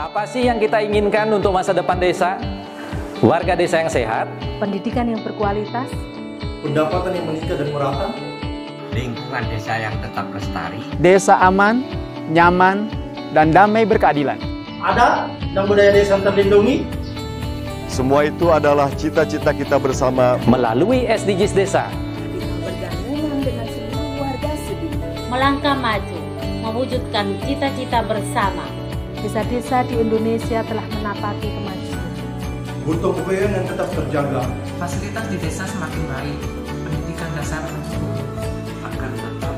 Apa sih yang kita inginkan untuk masa depan desa? Warga desa yang sehat, pendidikan yang berkualitas, pendapatan yang meningkat dan merata, lingkungan desa yang tetap lestari, desa aman, nyaman, dan damai berkeadilan. adat dan budaya desa terlindungi. Semua itu adalah cita-cita kita bersama melalui SDGs Desa. bergabungan dengan seluruh warga sedunia. Melangkah maju, mewujudkan cita-cita bersama. Desa-desa di Indonesia telah menapaki kemajuan. Butuh kebayaan yang tetap terjaga. Fasilitas di desa semakin baik, pendidikan dasar mencukupi. Akan tetap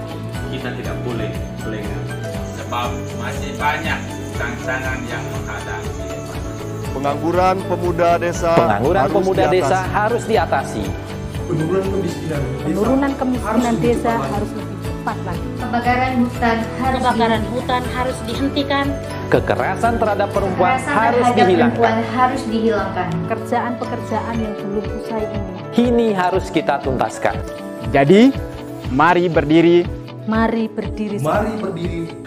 kita tidak boleh lengah, sebab masih banyak tantangan yang menghadapi. pengangguran pemuda desa. Pengangguran pemuda desa harus diatasi. Penurunan kemiskinan desa harus lebih cepat lagi. Kebakaran hutan harus dihentikan. Kekerasan terhadap perempuan harus dihilangkan. Pekerjaan-pekerjaan yang belum usai ini harus kita tuntaskan. Jadi, mari berdiri. Mari berdiri.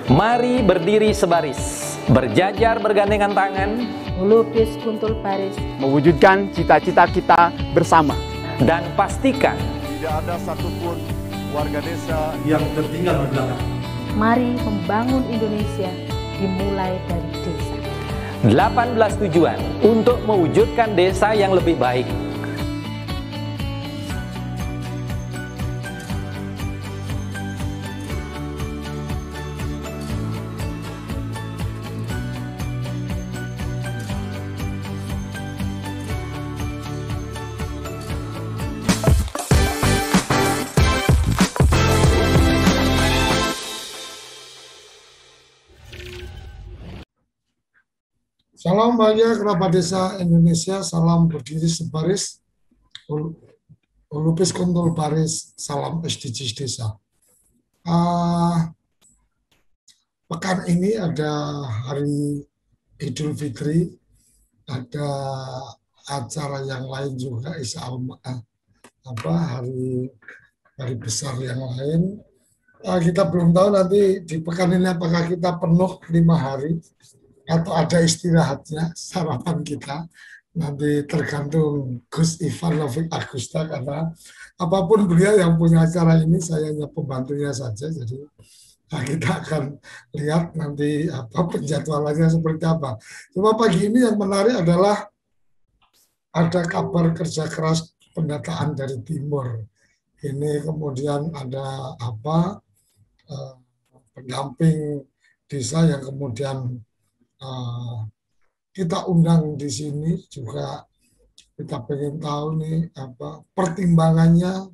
Mari berdiri sebaris. Berjajar bergandengan tangan. Melukis kuntul baris. Mewujudkan cita-cita kita bersama. Dan pastikan Tidak ada satupun warga desa yang tertinggal di belakang. Mari membangun Indonesia dimulai dari desa. 18 tujuan untuk mewujudkan desa yang lebih baik. Salam bahagia kerabat desa Indonesia, salam berdiri sebaris, lupis kuntul baris, salam SDGs desa. Pekan ini ada hari Idul Fitri, ada acara yang lain juga, hari besar yang lain. Kita belum tahu nanti di pekan ini apakah kita penuh 5 hari atau ada istirahatnya, sarapan kita nanti tergantung Gus Ivan Novik Agusta, karena apapun beliau yang punya acara ini, saya hanya pembantunya saja, jadi kita akan lihat nanti penjadwalannya seperti apa. Cuma pagi ini yang menarik adalah ada kabar kerja keras pendataan dari timur. Ini kemudian ada pendamping desa yang kemudian kita undang di sini juga. Kita pengen tahu nih pertimbangannya,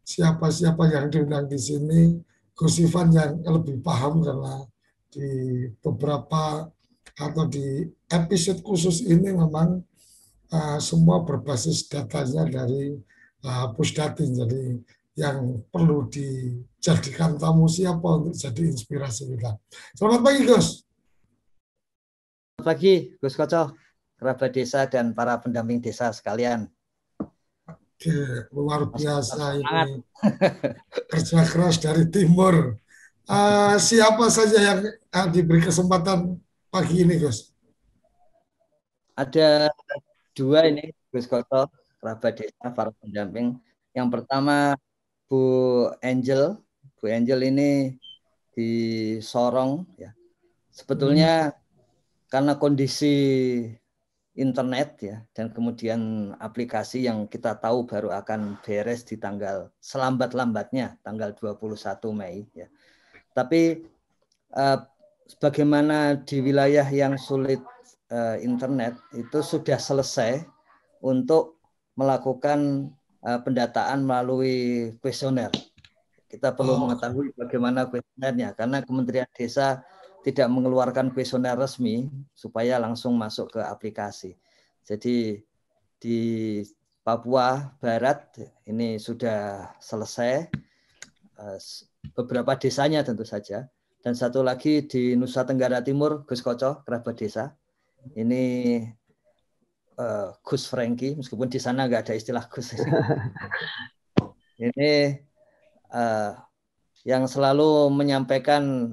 siapa-siapa yang diundang di sini. Gus Ivan yang lebih paham karena di beberapa atau di episode khusus ini memang semua berbasis datanya dari Pusdatin. Jadi yang perlu dijadikan tamu siapa untuk jadi inspirasi kita. Selamat pagi Gus. Selamat pagi, Gus Koco, kerabat desa dan para pendamping desa sekalian. Oke, luar biasa ini kerja keras dari timur. Siapa saja yang diberi kesempatan pagi ini, Gus? Ada 2 ini, Gus Koco, kerabat desa, para pendamping. Yang pertama, Bu Angel. Bu Angel ini di Sorong, ya. Sebetulnya karena kondisi internet ya, dan kemudian aplikasi yang kita tahu baru akan beres di tanggal selambat-lambatnya tanggal 21 Mei ya. Tapi sebagaimana di wilayah yang sulit internet itu sudah selesai untuk melakukan pendataan melalui kuesioner. Kita perlu mengetahui bagaimana kuesionernya, karena Kementerian Desa tidak mengeluarkan kuesioner resmi supaya langsung masuk ke aplikasi. Jadi di Papua Barat ini sudah selesai, beberapa desanya tentu saja, dan satu lagi di Nusa Tenggara Timur, Gus Koco, kerabat desa. Ini Gus Franky, meskipun di sana nggak ada istilah Gus. Ini yang selalu menyampaikan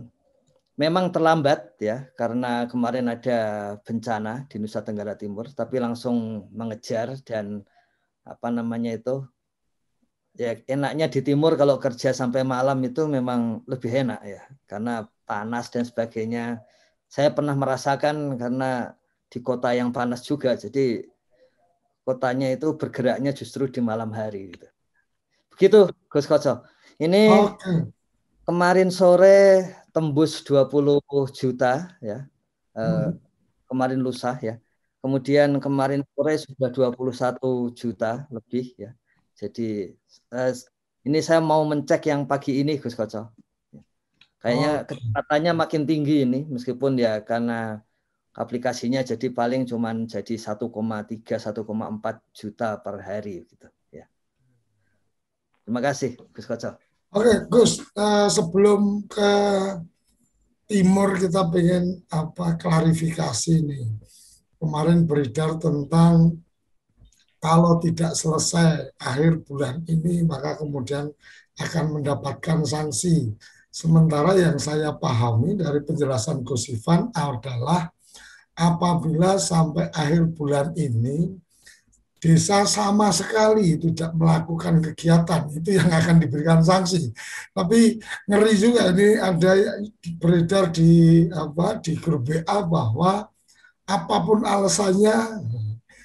memang terlambat ya, karena kemarin ada bencana di Nusa Tenggara Timur, tapi langsung mengejar dan apa namanya itu, ya enaknya di timur kalau kerja sampai malam itu memang lebih enak ya, karena panas dan sebagainya. Saya pernah merasakan karena di kota yang panas juga, jadi kotanya itu bergeraknya justru di malam hari gitu. Begitu Gus Koco. Ini kemarin sore tembus 20 juta ya. Kemarin lusa ya. Kemudian kemarin sore sudah 21 juta lebih ya. Jadi ini saya mau mencek yang pagi ini Gus Koco. Kayaknya kecepatannya makin tinggi ini, meskipun ya karena aplikasinya jadi paling cuman jadi 1,3 1,4 juta per hari gitu ya. Terima kasih Gus Koco. Oke Gus, sebelum ke timur kita pengen klarifikasi nih. Kemarin beredar tentang kalau tidak selesai akhir bulan ini maka kemudian akan mendapatkan sanksi. Sementara yang saya pahami dari penjelasan Gus Ivan adalah apabila sampai akhir bulan ini desa sama sekali tidak melakukan kegiatan, itu yang akan diberikan sanksi. Tapi ngeri juga ini ada beredar di grup WA bahwa apapun alasannya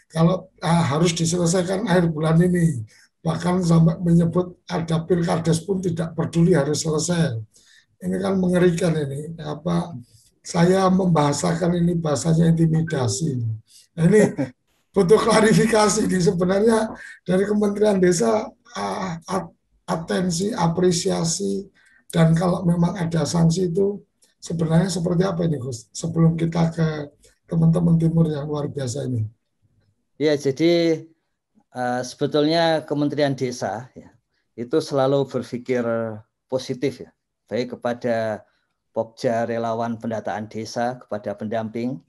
kalau harus diselesaikan akhir bulan ini, bahkan sampai menyebut ada pilkades pun tidak peduli harus selesai. Ini kan mengerikan ini. Saya membahasakan ini bahasanya intimidasi. Nah, ini butuh klarifikasi nih sebenarnya dari Kementerian Desa, atensi, apresiasi, dan kalau memang ada sanksi itu sebenarnya seperti apa ini Gus? Sebelum kita ke teman-teman timur yang luar biasa ini. Ya, jadi sebetulnya Kementerian Desa ya, itu selalu berpikir positif ya, baik kepada Pokja relawan pendataan desa, kepada pendamping,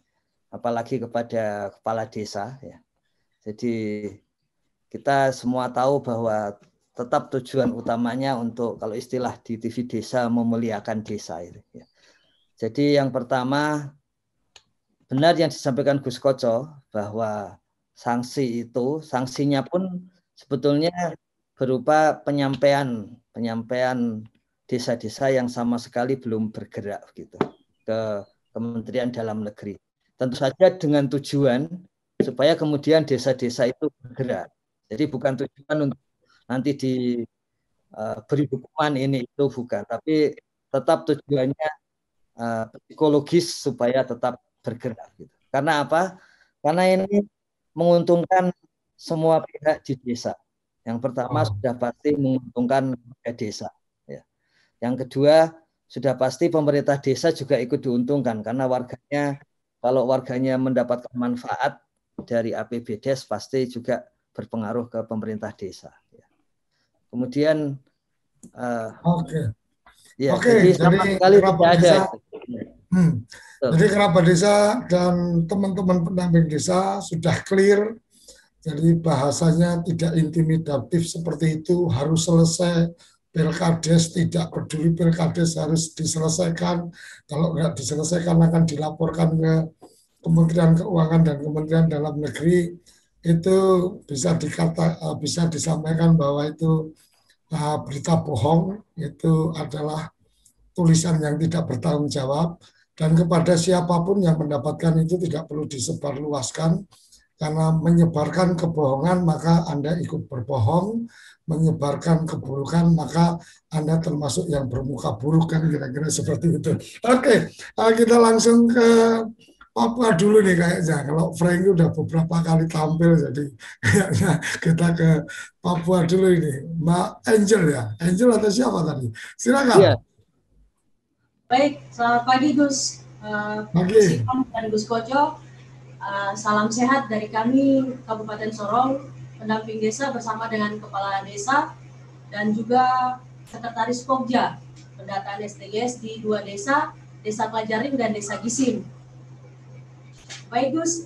apalagi kepada kepala desa ya. Jadi kita semua tahu bahwa tetap tujuan utamanya untuk, kalau istilah di TV Desa, memuliakan desa itu ya. Jadi yang pertama, benar yang disampaikan Gus Koco bahwa sanksi itu, sanksinya pun sebetulnya berupa penyampaian desa-desa yang sama sekali belum bergerak gitu ke Kementerian Dalam Negeri. Tentu saja dengan tujuan supaya kemudian desa-desa itu bergerak. Jadi bukan tujuan untuk nanti diberi hukuman ini itu, bukan, tapi tetap tujuannya psikologis supaya tetap bergerak gitu. Karena apa? Karena ini menguntungkan semua pihak di desa. Yang pertama sudah pasti menguntungkan warga desa. Yang kedua, sudah pasti pemerintah desa juga ikut diuntungkan karena warganya, kalau warganya mendapatkan manfaat dari APBDes pasti juga berpengaruh ke pemerintah desa. Kemudian, jadi kerabat desa, jadi kerabat desa dan teman-teman pendamping desa sudah clear. Jadi bahasanya tidak intimidatif seperti itu, harus selesai. Pilkades, tidak peduli pilkades harus diselesaikan. Kalau nggak diselesaikan akan dilaporkan ke Kementerian Keuangan dan Kementerian Dalam Negeri. Itu bisa disampaikan bahwa itu berita bohong, itu adalah tulisan yang tidak bertanggung jawab, dan kepada siapapun yang mendapatkan itu tidak perlu disebarluaskan, karena menyebarkan kebohongan maka Anda ikut berbohong, menyebarkan keburukan maka Anda termasuk yang bermuka buruk, kan kira-kira seperti itu. Oke, kita langsung ke Papua dulu nih kayaknya. Kalau Frank udah beberapa kali tampil, jadi kayaknya kita ke Papua dulu ini. Mbak Angel ya? Angel atau siapa tadi? Silakan. Iya. Baik, selamat pagi Gus. Pagi. Dan Gus Koco. Salam sehat dari kami Kabupaten Sorong, pendamping desa bersama dengan kepala desa dan juga sekretaris Pokja pendataan STGS di 2 desa, Desa Pelajaring dan Desa Gisim. Baik Gus,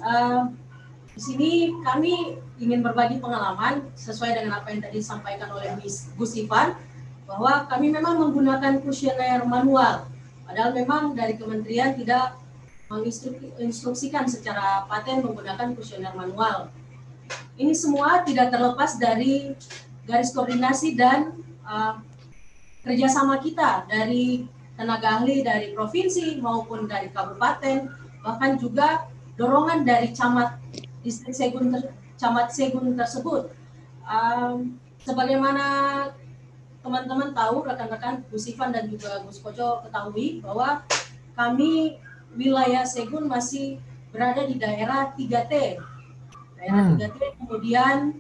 di sini kami ingin berbagi pengalaman sesuai dengan apa yang tadi disampaikan oleh Gus Ivan, bahwa kami memang menggunakan kuesioner manual Padahal memang dari kementerian tidak menginstruksikan secara paten menggunakan kuesioner manual. Ini semua tidak terlepas dari garis koordinasi dan kerjasama kita dari tenaga ahli dari provinsi maupun dari kabupaten, bahkan juga dorongan dari camat distrik camat Segun tersebut. Sebagaimana teman-teman tahu, rekan-rekan Gus Ivan dan juga Gus Koco ketahui bahwa kami wilayah Segun masih berada di daerah 3T. Daerah 3T kemudian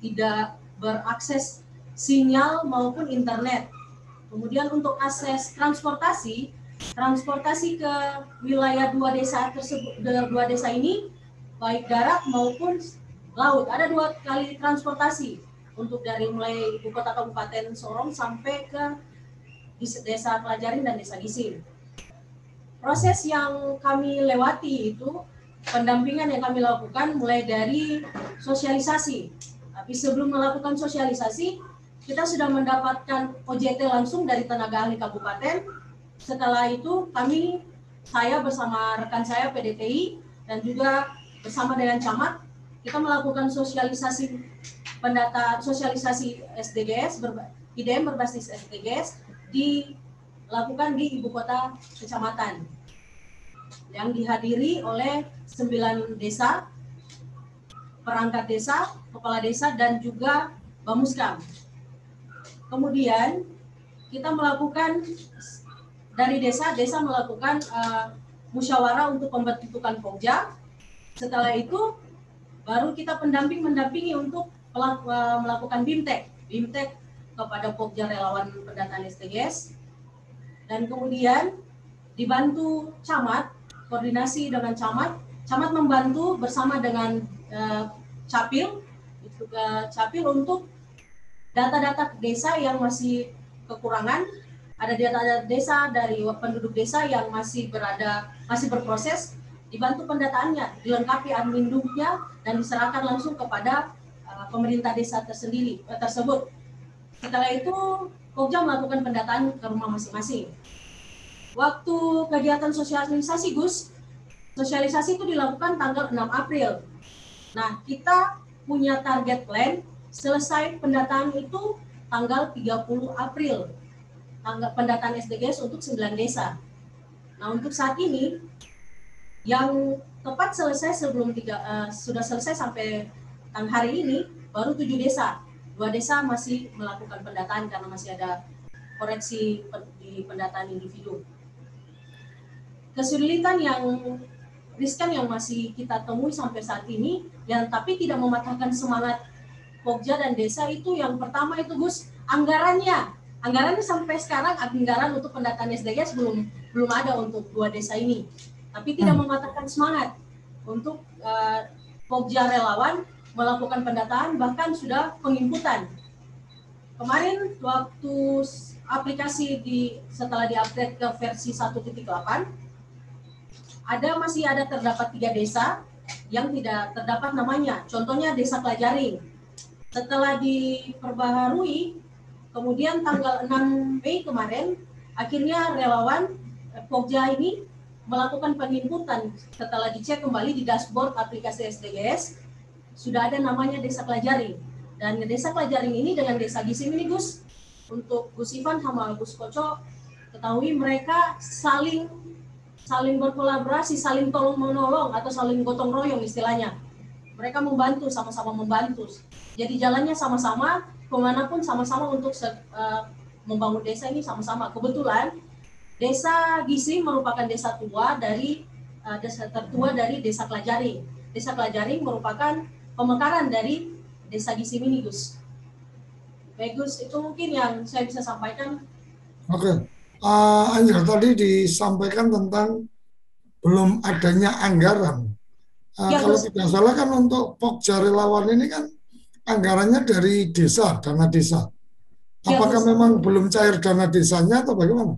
tidak berakses sinyal maupun internet. Kemudian untuk akses transportasi ke wilayah dua desa ini baik darat maupun laut. Ada 2 kali transportasi untuk dari mulai ibu kota Kabupaten Sorong sampai ke desa Pelajarin dan desa Gisim. Proses yang kami lewati itu pendampingan yang kami lakukan mulai dari sosialisasi. Tapi sebelum melakukan sosialisasi, kita sudah mendapatkan OJT langsung dari tenaga ahli kabupaten. Setelah itu saya bersama rekan saya PDTI dan juga bersama dengan camat, kita melakukan sosialisasi SDGs, IDM berbasis SDGs dilakukan di ibu kota kecamatan yang dihadiri oleh 9 desa, perangkat desa, kepala desa, dan juga Bamuskam. Kemudian kita melakukan dari desa melakukan musyawarah untuk pembentukan Pokja. Setelah itu baru kita mendampingi untuk melakukan BIMTEK kepada Pokja relawan pendataan SDGs. Dan kemudian dibantu camat, koordinasi dengan camat membantu bersama dengan Capil untuk data-data desa yang masih kekurangan. Ada data desa dari penduduk desa yang masih berproses, dibantu pendataannya, dilengkapi adminduknya dan diserahkan langsung kepada pemerintah desa tersebut. Setelah itu Pokja melakukan pendataan ke rumah masing-masing. Waktu kegiatan sosialisasi sosialisasi itu dilakukan tanggal 6 April. Nah, kita punya target plan selesai pendataan itu tanggal 30 April. Pendataan SDGs untuk 9 desa. Nah, untuk saat ini yang tepat selesai sudah selesai sampai hari ini baru 7 desa. 2 desa masih melakukan pendataan karena masih ada koreksi di pendataan individu. Kesulitan yang riskan yang masih kita temui sampai saat ini, tapi tidak mematahkan semangat Pokja dan desa itu yang pertama itu Gus, anggarannya sampai sekarang anggaran untuk pendataan SDGs belum ada untuk 2 desa ini, tapi tidak mematahkan semangat untuk Pokja relawan melakukan pendataan, bahkan sudah penginputan. Kemarin waktu aplikasi setelah diupdate ke versi 1.8, masih ada terdapat 3 desa yang tidak terdapat namanya. Contohnya desa Pelajaring. Setelah diperbaharui, kemudian tanggal 6 Mei kemarin, akhirnya relawan Pokja ini melakukan penginputan. Setelah dicek kembali di dashboard aplikasi SDGs, sudah ada namanya desa Pelajaring. Dan desa Pelajaring ini dengan desa Gisim ini Gus, untuk Gus Ivan sama Gus Koco, ketahui mereka saling berkolaborasi, saling tolong menolong atau saling gotong royong istilahnya. Mereka membantu, sama-sama membantu. Jadi jalannya sama-sama, kemanapun sama-sama untuk membangun desa ini sama-sama. Kebetulan desa Gisim merupakan desa tertua dari desa Pelajaring. Desa Pelajaring merupakan pemekaran dari desa Gisim ini, Gus. Baik, Gus, itu mungkin yang saya bisa sampaikan. Oke. Anjir, tadi disampaikan tentang belum adanya anggaran. Ya, kalau Gus. tidak salah kan untuk Pokja relawan ini kan anggarannya dari desa, dana desa. Ya, Apakah Gus. memang belum cair dana desanya atau bagaimana?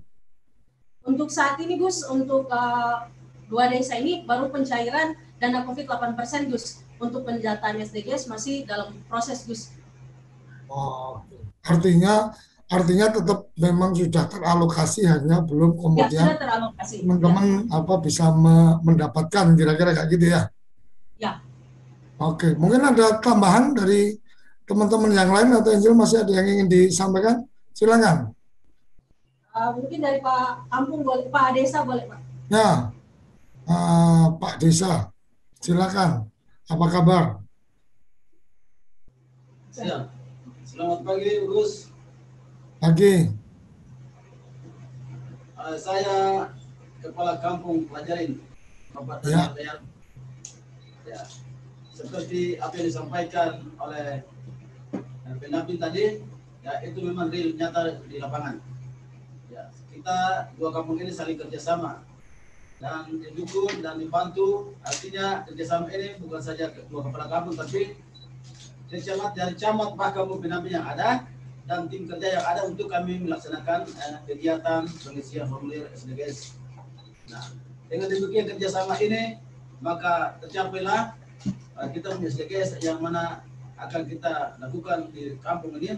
Untuk saat ini, Gus, untuk 2 desa ini baru pencairan dana COVID 8%, Gus. Untuk pendataan SDGs masih dalam proses, Gus. Oh, artinya artinya tetap memang sudah teralokasi, hanya belum Ya, kemudian sudah teralokasi. teman-teman bisa mendapatkan, kira-kira kayak gitu ya. Ya. Oke, mungkin ada tambahan dari teman-teman yang lain atau Angel, masih ada yang ingin disampaikan? Silakan. Mungkin dari Pak Kampung boleh, Pak Desa boleh, Pak. Ya, Pak Desa, silakan. Apa kabar? Ya. Selamat pagi, Urus. Pagi. Saya Kepala Kampung Pelajarin, Kabupaten Riau. Ya. Seperti apa yang disampaikan oleh pendamping tadi, ya itu memang real nyata di lapangan. Ya, kita dua kampung ini saling kerjasama dan didukung dan dibantu. Artinya kerjasama ini bukan saja dua kepala kampung, tapi dari camat bahkan pendamping yang ada dan tim kerja yang ada untuk kami melaksanakan kegiatan pengisian formulir SDGs. Nah, dengan demikian kerjasama ini maka tercapailah kita punya SDGs yang mana akan kita lakukan di kampung ini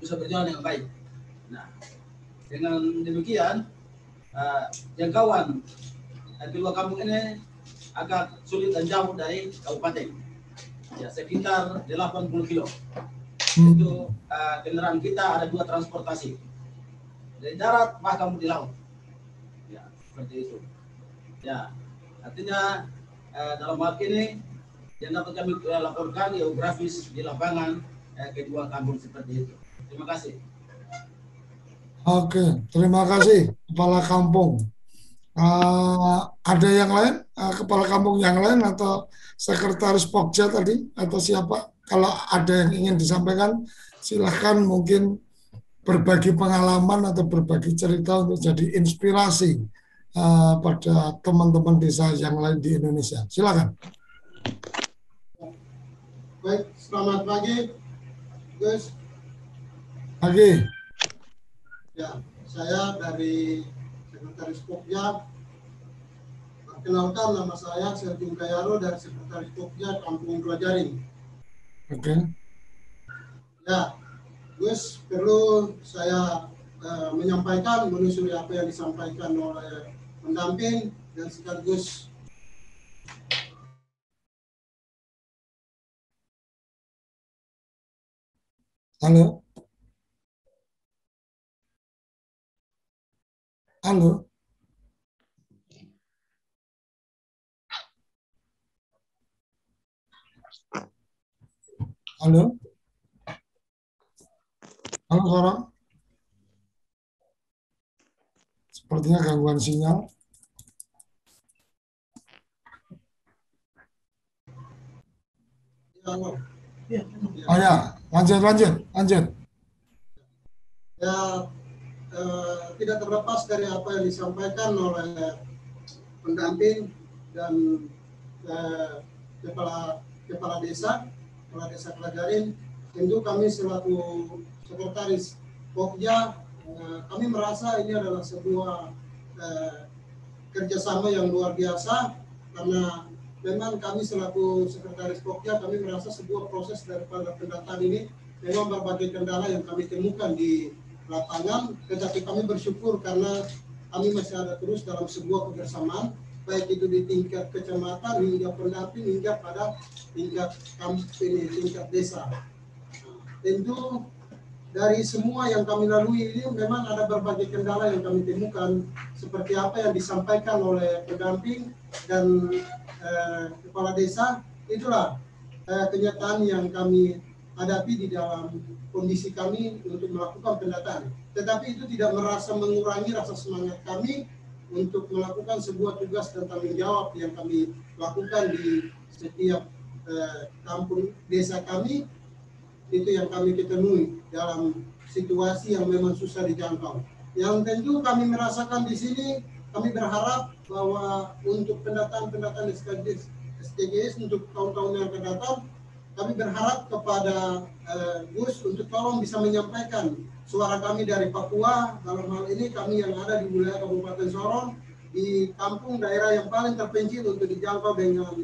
bisa berjalan dengan baik. Nah, dengan demikian jangkauan kedua kampung ini agak sulit dan jauh dari kabupaten. Ya, sekitar 80 kilo. Itu kendaraan kita ada 2 transportasi. Dari darat bahkan di laut. Ya, seperti itu. Ya, artinya dalam hal ini yang dapat kami laporkan geografis di lapangan kedua kampung seperti itu. Terima kasih. Oke, terima kasih Kepala Kampung. Ada yang lain, Kepala Kampung yang lain atau Sekretaris Pokja tadi atau siapa? Kalau ada yang ingin disampaikan, silahkan mungkin berbagi pengalaman atau berbagi cerita untuk jadi inspirasi pada teman-teman desa yang lain di Indonesia. Silakan. Baik, selamat pagi, Gus. Pagi. Ya, saya dari Sekretaris Pokja. Perkenalkan, nama saya Sergio Kayaro dari Sekretaris Pokja Kampung Pelajarin. Oke. Ya, Gus, perlu saya menyampaikan, menyusuri apa yang disampaikan oleh pendamping dan sekaligus Halo. Halo. Halo. Halo, Sarah. Sepertinya gangguan sinyal. Oh ya, lanjut. Ya, tidak terlepas dari apa yang disampaikan oleh pendamping dan kepala desa Pelajarin. Tentu kami selaku sekretaris Pokja, kami merasa ini adalah sebuah kerjasama yang luar biasa, karena memang kami selaku sekretaris Pokja, kami merasa sebuah proses daripada pendataan ini memang berbagai kendala yang kami temukan di lapangan, tetapi kami bersyukur karena kami masih ada terus dalam sebuah kebersamaan, baik itu di tingkat kecamatan hingga pendamping hingga pada tingkat kampung ini, tingkat desa. Tentu dari semua yang kami lalui ini memang ada berbagai kendala yang kami temukan, seperti apa yang disampaikan oleh pendamping dan kepala desa. Itulah kenyataan yang kami hadapi di dalam kondisi kami untuk melakukan pendataan. Tetapi itu tidak merasa mengurangi rasa semangat kami untuk melakukan sebuah tugas dan tanggung jawab yang kami lakukan di setiap kampung desa kami. Itu yang kami ketemui dalam situasi yang memang susah dijangkau. Yang tentu kami merasakan di sini, kami berharap bahwa untuk pendataan SDGs untuk tahun-tahun yang akan datang, kami berharap kepada Gus untuk tolong bisa menyampaikan suara kami dari Papua. Dalam hal ini kami yang ada di wilayah Kabupaten Sorong, di kampung daerah yang paling terpencil untuk dijangkau dengan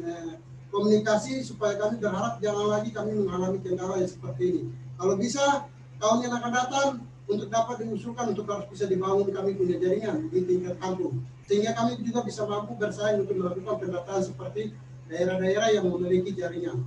komunikasi, supaya kami berharap jangan lagi kami mengalami kendala yang seperti ini. Kalau bisa tahun yang akan datang untuk dapat diusulkan untuk harus bisa dibangun kami punya jaringan di tingkat kampung. Sehingga kami juga bisa mampu bersaing untuk melakukan pendataan seperti daerah-daerah yang memiliki jaringan.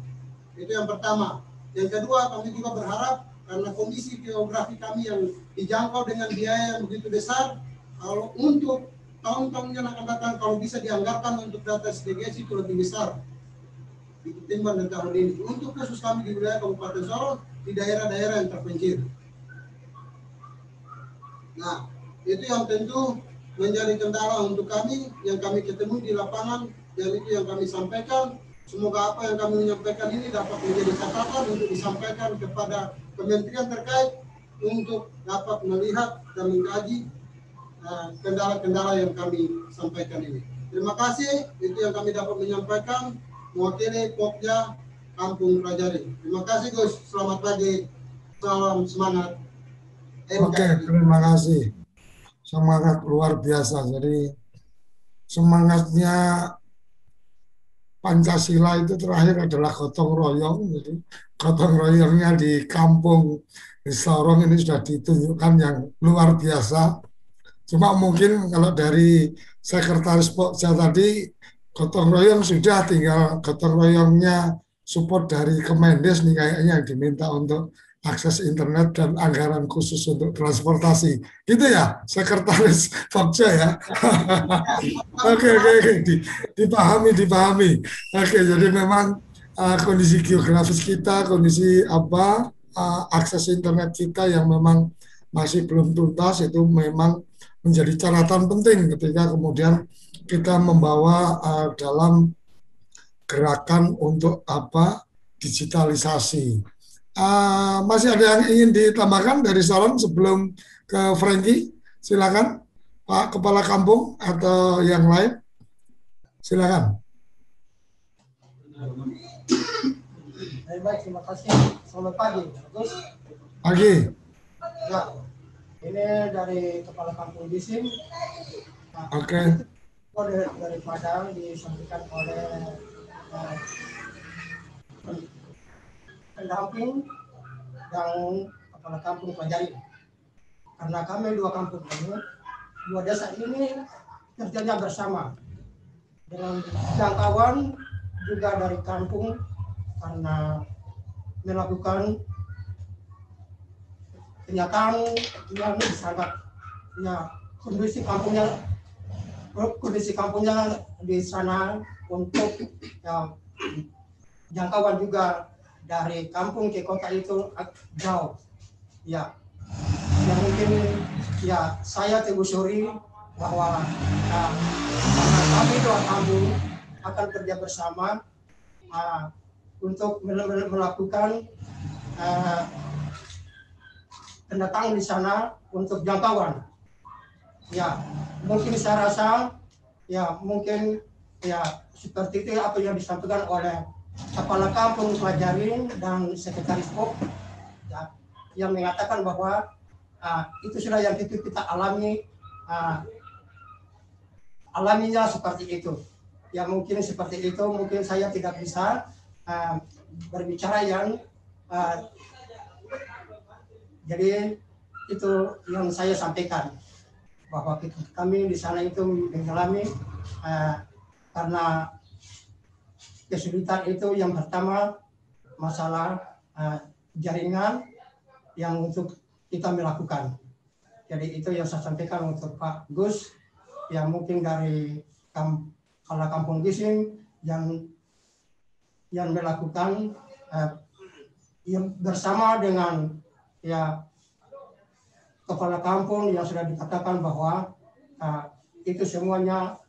Itu yang pertama. Yang kedua, kami juga berharap karena kondisi geografi kami yang dijangkau dengan biaya yang begitu besar, kalau untuk tahun-tahun yang akan datang, kalau bisa dianggarkan untuk data SDGs itu lebih besar ditimbang dengan tahun ini. Untuk khusus kami di wilayah Kabupaten Sorong, di daerah-daerah yang terpencil. Nah, itu yang tentu menjadi kendala untuk kami, yang kami ketemu di lapangan, dan itu yang kami sampaikan. Semoga apa yang kami menyampaikan ini dapat menjadi catatan untuk disampaikan kepada kementerian terkait untuk dapat melihat dan mengkaji kendala-kendala yang kami sampaikan ini. Terima kasih, itu yang kami dapat menyampaikan mewakili Pokja Kampung Pelajari. Terima kasih Gus, selamat pagi, salam semangat. Oke, terima kasih. Semangat luar biasa. Jadi semangatnya Pancasila itu terakhir adalah gotong royong. Jadi gotong royongnya di kampung di Sorong ini sudah ditunjukkan yang luar biasa. Cuma mungkin kalau dari Sekretaris Pokja tadi gotong royong sudah, tinggal gotong royongnya support dari Kemendes nih kayaknya yang diminta untuk akses internet dan anggaran khusus untuk transportasi. Gitu ya, Sekretaris Pokja ya. Oke, dipahami. Oke, jadi memang kondisi geografis kita, kondisi akses internet kita yang memang masih belum tuntas itu memang menjadi catatan penting ketika kemudian kita membawa dalam gerakan untuk digitalisasi. Masih ada yang ingin ditambahkan dari Sorong sebelum ke Franky? Silakan Pak Kepala Kampung atau yang lain. Silakan. Baik, terima kasih. Selamat pagi, Gus. Pagi. Ya, ini dari Kepala Kampung Gisim. Oke. Dari Padang disampaikan oleh pendamping dan Kepala Kampung Pelajari. Karena kami dua kampung ini, dua desa ini kerjanya bersama dengan jangkauan juga dari kampung karena melakukan kenyataan yang sangat kondisi kampungnya di sana untuk jangkauan juga dari kampung ke kota itu jauh. Ya, yang mungkin ya saya telusuri bahwa kami dua kampung akan kerja bersama untuk melakukan pendatangan di sana untuk jangkauan. Ya, mungkin saya rasa ya mungkin ya seperti itu apa yang disampaikan oleh Kepala Kampung Pelajari dan Sekretaris Pok ya, yang mengatakan bahwa itu sudah yang kita alami, alaminya seperti itu. Ya mungkin seperti itu, mungkin saya tidak bisa berbicara yang jadi itu yang saya sampaikan bahwa kami di sana itu mengalami karena kesulitan itu yang pertama masalah jaringan yang untuk kita melakukan. Jadi itu yang saya sampaikan untuk Pak Gus yang mungkin dari Kepala Kampung Gisim yang melakukan yang bersama dengan ya Kepala Kampung yang sudah dikatakan bahwa itu semuanya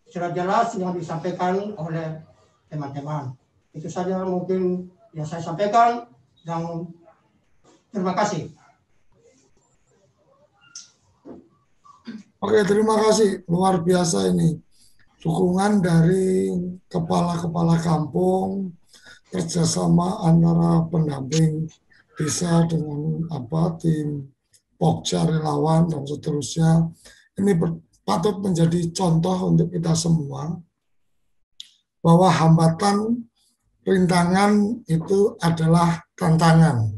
sudah jelas yang disampaikan oleh teman-teman. Itu saja mungkin yang saya sampaikan dan terima kasih. Oke, terima kasih. Luar biasa ini. Dukungan dari kepala-kepala kampung, kerjasama antara pendamping desa dengan tim Pokja, relawan, dan seterusnya. Ini patut menjadi contoh untuk kita semua bahwa hambatan, rintangan itu adalah tantangan.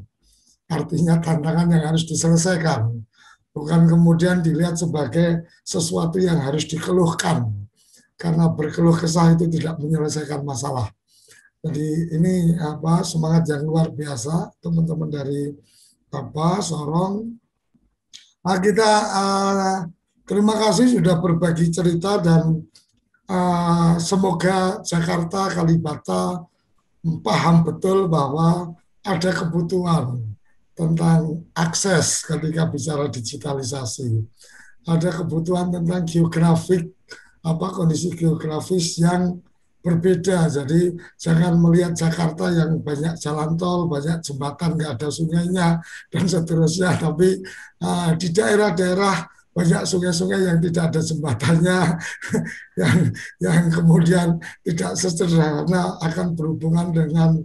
artinya tantangan yang harus diselesaikan, bukan kemudian dilihat sebagai sesuatu yang harus dikeluhkan, karena berkeluh kesah itu tidak menyelesaikan masalah. Jadi ini semangat yang luar biasa teman-teman dari Sorong. Nah, kita terima kasih sudah berbagi cerita dan semoga Jakarta, Kalibata paham betul bahwa ada kebutuhan tentang akses ketika bicara digitalisasi. Ada kebutuhan tentang geografik, kondisi geografis yang berbeda. Jadi jangan melihat Jakarta yang banyak jalan tol, banyak jembatan, nggak ada sungainya, dan seterusnya. Tapi di daerah-daerah banyak sungai-sungai yang tidak ada jembatannya, yang kemudian tidak sesederhana akan berhubungan dengan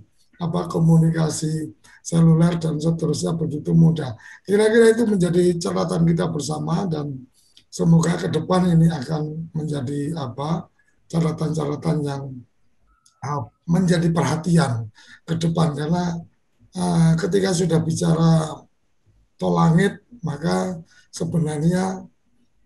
komunikasi seluler dan seterusnya begitu mudah. Kira-kira itu menjadi catatan kita bersama, dan semoga ke depan ini akan menjadi catatan-catatan yang menjadi perhatian ke depan, karena ketika sudah bicara tol langit, maka sebenarnya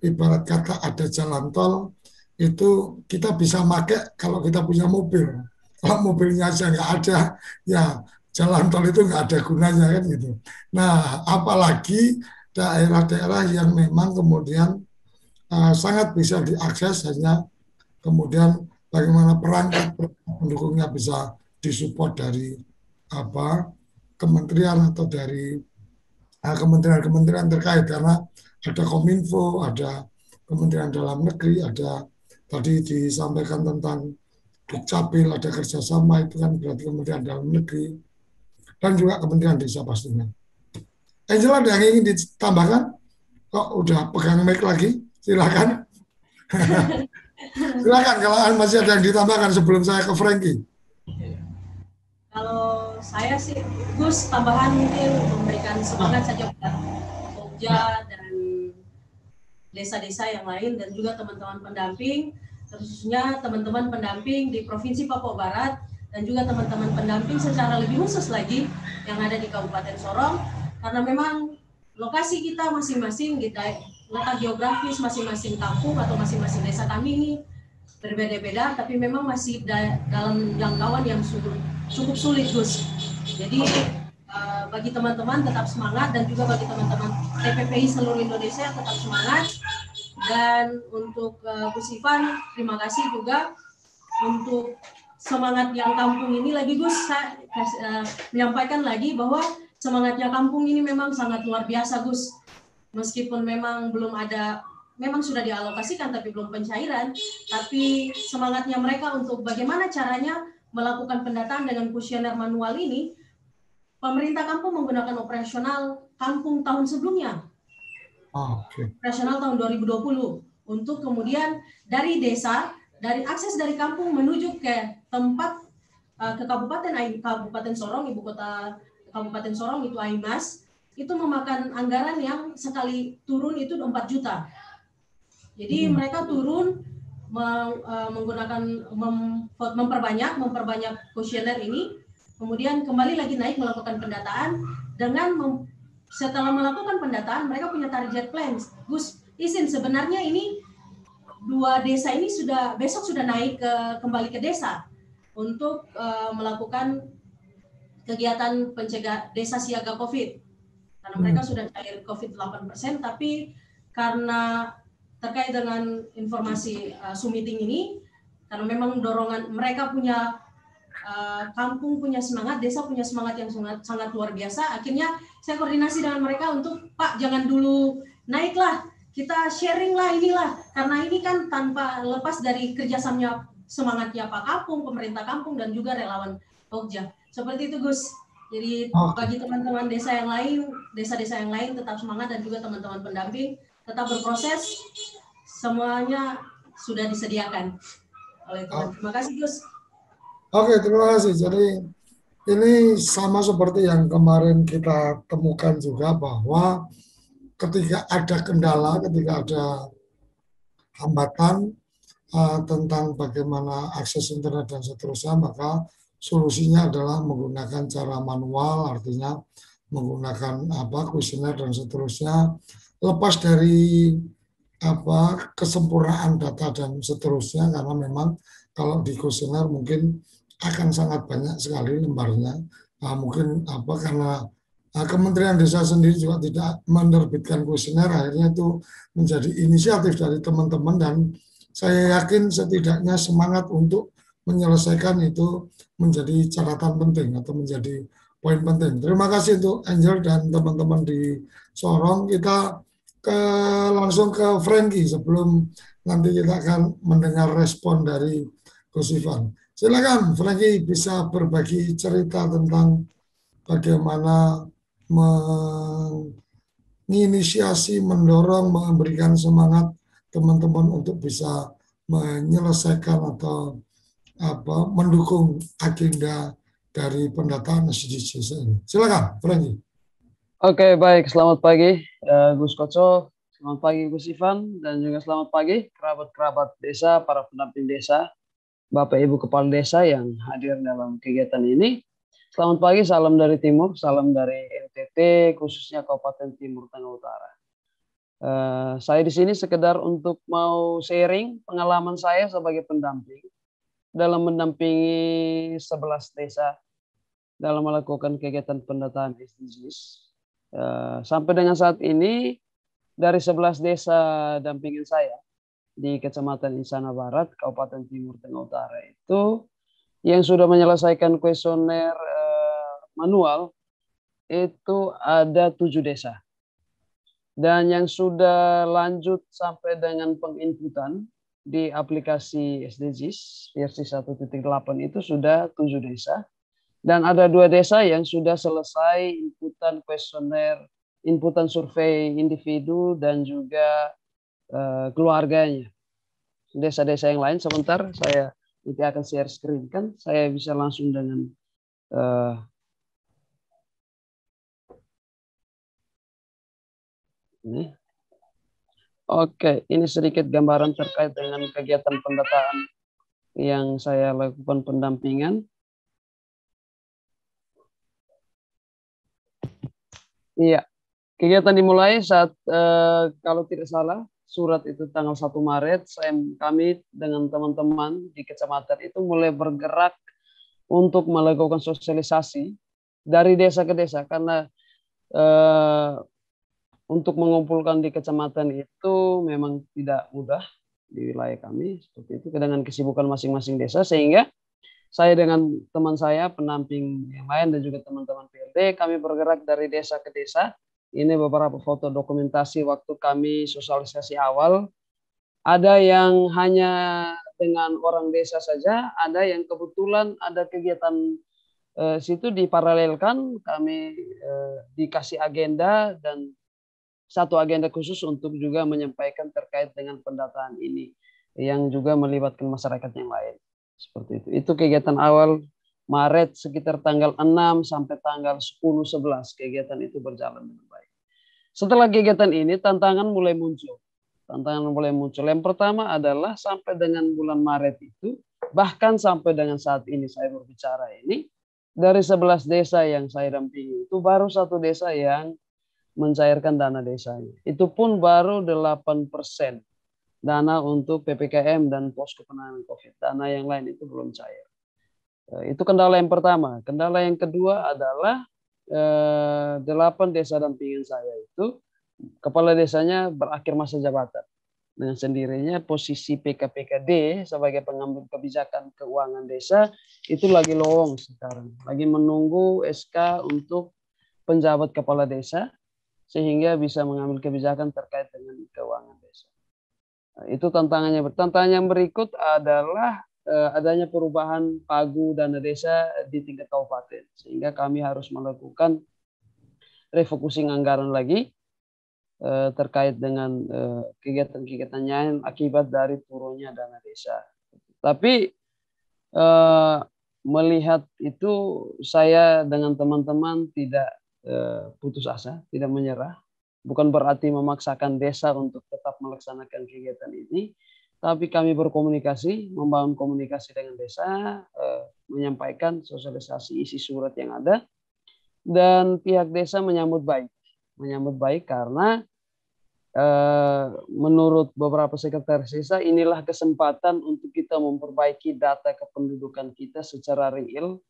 ibarat kata ada jalan tol itu kita bisa pakai kalau kita punya mobil. Kalau mobilnya aja nggak ada, ya jalan tol itu nggak ada gunanya kan gitu. Nah, apalagi daerah-daerah yang memang kemudian sangat bisa diakses, hanya kemudian bagaimana perangkat pendukungnya bisa disupport dari kementerian atau dari kementerian-kementerian terkait, karena ada Kominfo, ada Kementerian Dalam Negeri, ada tadi disampaikan tentang Dukcapil, ada kerjasama, itu kan berarti Kementerian Dalam Negeri, dan juga Kementerian Desa pastinya. Angela, ada yang ingin ditambahkan? Kok udah pegang mic lagi? Silakan. Silakan kalau masih ada yang ditambahkan sebelum saya ke Frankie. Kalau saya sih, Gus, tambahan mungkin memberikan semangat saja buat Pokja dan desa-desa yang lain, dan juga teman-teman pendamping, khususnya teman-teman pendamping di Provinsi Papua Barat, dan juga teman-teman pendamping secara lebih khusus lagi yang ada di Kabupaten Sorong, karena memang lokasi kita masing-masing, letak geografis masing-masing kampung atau masing-masing desa kami ini berbeda-beda, tapi memang masih dalam jangkauan yang cukup sulit, Gus. Jadi bagi teman-teman tetap semangat, dan juga bagi teman-teman TPPI seluruh Indonesia tetap semangat. Dan untuk Gus Ivan, terima kasih juga untuk semangat yang kampung ini lagi, Gus. Saya menyampaikan lagi bahwa semangatnya kampung ini memang sangat luar biasa, Gus. Meskipun memang belum ada, memang sudah dialokasikan tapi belum pencairan, tapi semangatnya mereka untuk bagaimana caranya melakukan pendataan dengan kuesioner manual ini, pemerintah kampung menggunakan operasional kampung tahun sebelumnya. Operasional tahun 2020, untuk kemudian dari desa, dari akses dari kampung menuju ke tempat, ke Kabupaten Sorong, ibu kota Kabupaten Sorong itu Aimas, itu memakan anggaran yang sekali turun itu 4 juta. Jadi mereka turun menggunakan memperbanyak kuesioner ini, kemudian kembali lagi naik melakukan pendataan. Dengan setelah melakukan pendataan, mereka punya target plan. Gus, izin, sebenarnya ini 2 desa ini besok sudah naik kembali ke desa untuk melakukan kegiatan pencegah desa siaga COVID. Karena mereka sudah cair COVID 8%, tapi karena terkait dengan informasi Zoom meeting ini, karena memang dorongan mereka punya kampung punya semangat, desa punya semangat yang sangat luar biasa. Akhirnya saya koordinasi dengan mereka untuk, Pak, jangan dulu naiklah, kita sharing lah inilah, karena ini kan tanpa lepas dari kerjasamanya semangatnya Pak Kampung, pemerintah kampung, dan juga relawan Pokja. Seperti itu, Gus. Jadi bagi teman-teman desa yang lain, desa-desa yang lain tetap semangat, dan juga teman-teman pendamping tetap berproses. Semuanya sudah disediakan oleh Tuhan. Terima kasih, Gus. Oke, terima kasih. Jadi ini sama seperti yang kemarin kita temukan juga, bahwa ketika ada kendala, ketika ada hambatan tentang bagaimana akses internet dan seterusnya, maka solusinya adalah menggunakan cara manual, artinya menggunakan kuesioner dan seterusnya, lepas dari kesempurnaan data dan seterusnya, karena memang kalau di kuesioner mungkin akan sangat banyak sekali lembarnya. Mungkin karena Kementerian Desa sendiri juga tidak menerbitkan kuesioner, akhirnya itu menjadi inisiatif dari teman-teman, dan saya yakin setidaknya semangat untuk menyelesaikan itu menjadi catatan penting atau menjadi poin penting. Terima kasih untuk Angel dan teman-teman di Sorong. Kita langsung ke Frankie sebelum nanti kita akan mendengar respon dari Gus Ivan. Silakan Frankie, bisa berbagi cerita tentang bagaimana menginisiasi, mendorong, memberikan semangat teman-teman untuk bisa menyelesaikan atau mendukung agenda dari pendataan SDGs ini. Silakan, Frankie. Oke, baik. Selamat pagi, Gus Koco. Selamat pagi, Gus Ivan. Dan juga selamat pagi, kerabat-kerabat desa, para pendamping desa, Bapak Ibu Kepala Desa yang hadir dalam kegiatan ini. Selamat pagi, salam dari Timur, salam dari NTT, khususnya Kabupaten Timur Tengah Utara. Saya di sini sekedar untuk mau sharing pengalaman saya sebagai pendamping dalam mendampingi 11 desa dalam melakukan kegiatan pendataan SDGs. Sampai dengan saat ini, dari 11 desa dampingan saya di Kecamatan Insana Barat, Kabupaten Timur Tengah Utara itu, yang sudah menyelesaikan kuesioner manual itu ada 7 desa. Dan yang sudah lanjut sampai dengan penginputan di aplikasi SDGs versi 1.8 itu sudah 7 desa. Dan ada 2 desa yang sudah selesai inputan kuesioner, inputan survei individu dan juga keluarganya. Desa-desa yang lain sebentar saya nanti akan share screen, kan saya bisa langsung dengan ini. Oke, ini sedikit gambaran terkait dengan kegiatan pendataan yang saya lakukan pendampingan. Iya, kegiatan dimulai saat kalau tidak salah surat itu tanggal 1 Maret, kami dengan teman-teman di kecamatan itu mulai bergerak untuk melakukan sosialisasi dari desa ke desa, karena untuk mengumpulkan di kecamatan itu memang tidak mudah di wilayah kami, seperti itu dengan kesibukan masing-masing desa, sehingga saya dengan teman saya, pendamping yang lain dan juga teman-teman PLD, kami bergerak dari desa ke desa. Ini beberapa foto dokumentasi waktu kami sosialisasi awal. Ada yang hanya dengan orang desa saja, ada yang kebetulan ada kegiatan situ diparalelkan, kami dikasih agenda dan satu agenda khusus untuk juga menyampaikan terkait dengan pendataan ini yang juga melibatkan masyarakat yang lain. Seperti itu. Itu kegiatan awal Maret sekitar tanggal 6 sampai tanggal 10-11 kegiatan itu berjalan dengan baik. Setelah kegiatan ini tantangan mulai muncul. Yang pertama adalah sampai dengan bulan Maret itu, bahkan sampai dengan saat ini saya berbicara ini, dari 11 desa yang saya dampingi itu baru 1 desa yang mencairkan dana desanya. Itu pun baru 8% dana untuk PPKM dan posko penanganan COVID. Dana yang lain itu belum cair. Itu kendala yang pertama. Kendala yang kedua adalah 8 desa dampingan saya itu, kepala desanya berakhir masa jabatan. Dengan sendirinya posisi PKPKD sebagai pengambil kebijakan keuangan desa itu lagi lowong sekarang. Lagi menunggu SK untuk penjabat kepala desa, sehingga bisa mengambil kebijakan terkait dengan keuangan desa. Itu tantangannya. Tantangan yang berikut adalah adanya perubahan pagu dana desa di tingkat kabupaten, sehingga kami harus melakukan refocusing anggaran lagi terkait dengan kegiatan-kegiatannya akibat dari turunnya dana desa. Tapi melihat itu, saya dengan teman-teman tidak putus asa, tidak menyerah. Bukan berarti memaksakan desa untuk tetap melaksanakan kegiatan ini, tapi kami berkomunikasi, membangun komunikasi dengan desa, menyampaikan sosialisasi isi surat yang ada, dan pihak desa menyambut baik karena menurut beberapa sekretaris desa inilah kesempatan untuk kita memperbaiki data kependudukan kita secara real.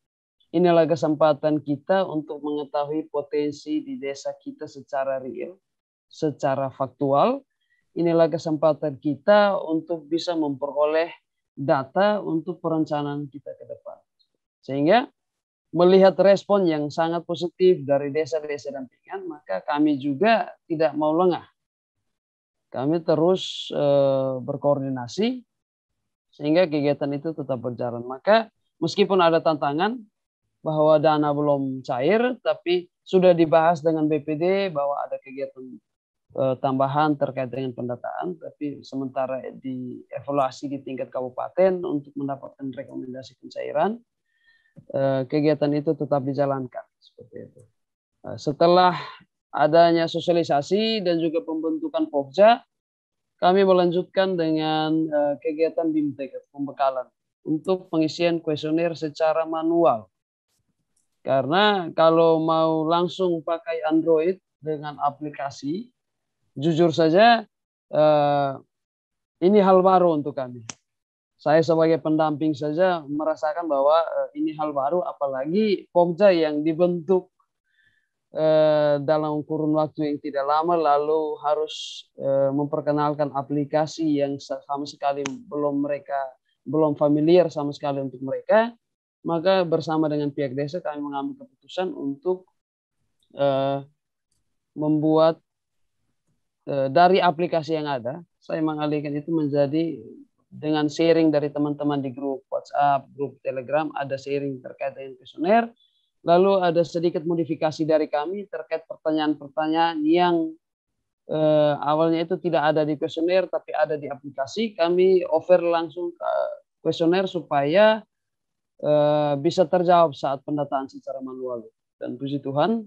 Inilah kesempatan kita untuk mengetahui potensi di desa kita secara real, secara faktual. Inilah kesempatan kita untuk bisa memperoleh data untuk perencanaan kita ke depan. Sehingga melihat respon yang sangat positif dari desa-desa dampingan, maka kami juga tidak mau lengah. Kami terus berkoordinasi sehingga kegiatan itu tetap berjalan. Maka meskipun ada tantangan bahwa dana belum cair, tapi sudah dibahas dengan BPD bahwa ada kegiatan tambahan terkait dengan pendataan, tapi sementara dievaluasi di tingkat kabupaten untuk mendapatkan rekomendasi pencairan, kegiatan itu tetap dijalankan seperti itu. Setelah adanya sosialisasi dan juga pembentukan Pokja, kami melanjutkan dengan kegiatan BIMTEK, pembekalan untuk pengisian kuesioner secara manual. Karena kalau mau langsung pakai Android dengan aplikasi, jujur saja ini hal baru untuk kami. Saya sebagai pendamping saja merasakan bahwa ini hal baru, apalagi Pokja yang dibentuk dalam kurun waktu yang tidak lama, lalu harus memperkenalkan aplikasi yang sama sekali belum familiar sama sekali untuk mereka. Maka bersama dengan pihak desa kami mengambil keputusan untuk membuat dari aplikasi yang ada, saya mengalihkan itu menjadi dengan sharing dari teman-teman di grup WhatsApp, grup Telegram, ada sharing terkait dengan kuesioner. Lalu ada sedikit modifikasi dari kami terkait pertanyaan-pertanyaan yang awalnya itu tidak ada di kuesioner tapi ada di aplikasi. Kami offer langsung ke kuesioner supaya bisa terjawab saat pendataan secara manual. Dan puji Tuhan